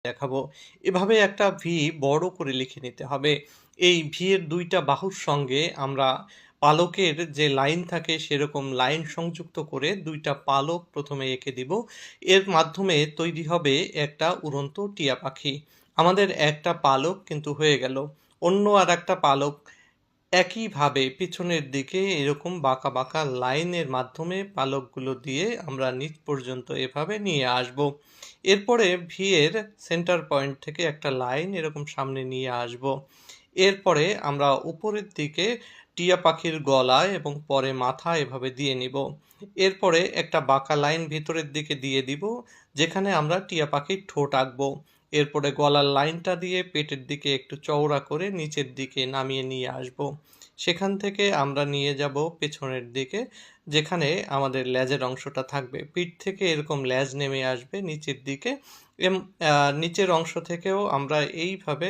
দেখাবো। এভাবে একটা ভি বড় করে লিখে নিতে হবে। এই ভি এর ২ টা বাহুর সঙ্গে আমরা পালকের যে লাইন থাকে সেরকম লাইন সংযুক্ত করে ২ টা পালক ১ম এ এঁকে দিব। এর মাধ্যমে তৈরি হবে একটা উড়ন্ত টিয়া পাখি। আমাদের একটা পালক কিন্তু হয়ে গেল। অন্য আরেকটা পালক একইভাবে পিছনের দিকে এরকম বাঁকা, বাঁকা লাইনের মাধ্যমে পালকগুলো দিয়ে আমরা নিচ পর্যন্ত এভাবে নিয়ে আসবো। এরপরে ভি এর সেন্টার পয়েন্ট থেকে একটা লাইন এরকম সামনে নিয়ে আসবো। এরপরে আমরা উপরের দিকে টিয়া পাখির গলা এবং পরে মাথা এভাবে দিয়ে নিবো। এরপরে একটা বাঁকা লাইন ভিতরের দিকে দিয়ে দিব, যেখানে আমরা টিয়া পাখির ঠোঁট আঁকবো। এরপরে গলার লাইনটা দিয়ে পেটের দিকে একটু চওড়া করে নিচের দিকে নামিয়ে নিয়ে আসবো। সেখান থেকে আমরা নিয়ে যাব পেছনের দিকে, যেখানে আমাদের লেজের অংশটা থাকবে। পিঠ থেকে এরকম লেজ নেমে আসবে নিচের দিকে। এম নিচের অংশ থেকেও আমরা এইভাবে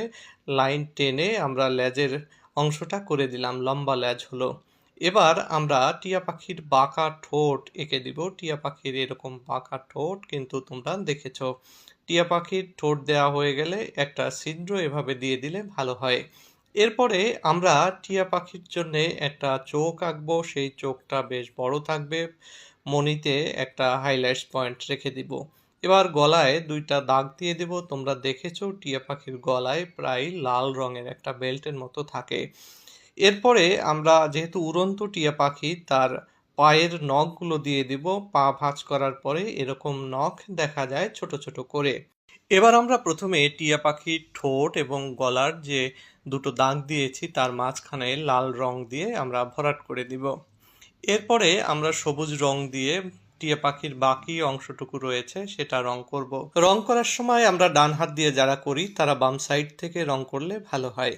লাইন টেনে আমরা লেজের অংশটা করে দিলাম, লম্বা লেজ হলো। এবার আমরা টিয়া পাখির বাঁকা ঠোঁট এঁকে দিব। টিয়া পাখির এরকম বাঁকা ঠোঁট কিন্তু তোমরা দেখেছ। টিয়া পাখির ঠোঁট দেওয়া হয়ে গেলে একটা ছিদ্র এভাবে দিয়ে দিলে ভালো হয়। এরপরে আমরা টিয়া পাখির জন্যে একটা চোখ আঁকবো। সেই চোখটা বেশ বড় থাকবে। মণিতে একটা হাইলাইটস পয়েন্ট রেখে দিব। এবার গলায় ২ টা দাগ দিয়ে দিব। তোমরা দেখেছ টিয়া পাখির গলায় প্রায় লাল রঙের একটা বেল্টের মতো থাকে। এরপরে আমরা যেহেতু উড়ন্ত টিয়া পাখি, তার পায়ের নখগুলো দিয়ে দিব। পা ভাঁজ করার পরে এরকম নখ দেখা যায় ছোট, ছোট করে। এবার আমরা ১ম এ টিয়া পাখির ঠোঁট এবং গলার যে ২ টো দাগ দিয়েছি তার মাঝখানে লাল রং দিয়ে আমরা ভরাট করে দিব। এরপরে আমরা সবুজ রং দিয়ে টিয়া পাখির বাকি অংশটুকু রয়েছে সেটা রং করব। রং করার সময় আমরা ডান হাত দিয়ে যারা করি তারা বাম সাইড থেকে রং করলে ভালো হয়।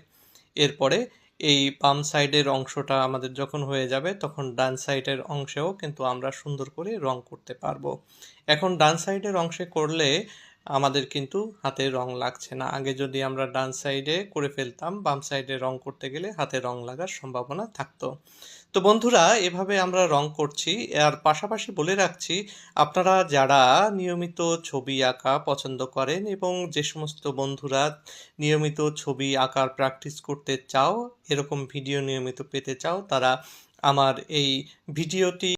এরপরে এই বাম সাইডের অংশটা আমাদের যখন হয়ে যাবে তখন ডান সাইডের অংশেও কিন্তু আমরা সুন্দর করে রং করতে পারবো। এখন ডান সাইডের অংশে করলে আমাদের কিন্তু হাতে রং লাগছে না। আগে যদি আমরা ডান সাইডে করে ফেলতাম, বাম সাইডে রং করতে গেলে হাতে রং লাগার সম্ভাবনা থাকতো। তো বন্ধুরা, এভাবে আমরা রং করছি। আর পাশাপাশি বলে রাখছি, আপনারা যারা নিয়মিত ছবি আঁকা পছন্দ করেন এবং যে সমস্ত বন্ধুরা নিয়মিত ছবি আঁকার প্র্যাকটিস করতে চাও, এরকম ভিডিও নিয়মিত পেতে চাও, তারা আমার এই ভিডিওটি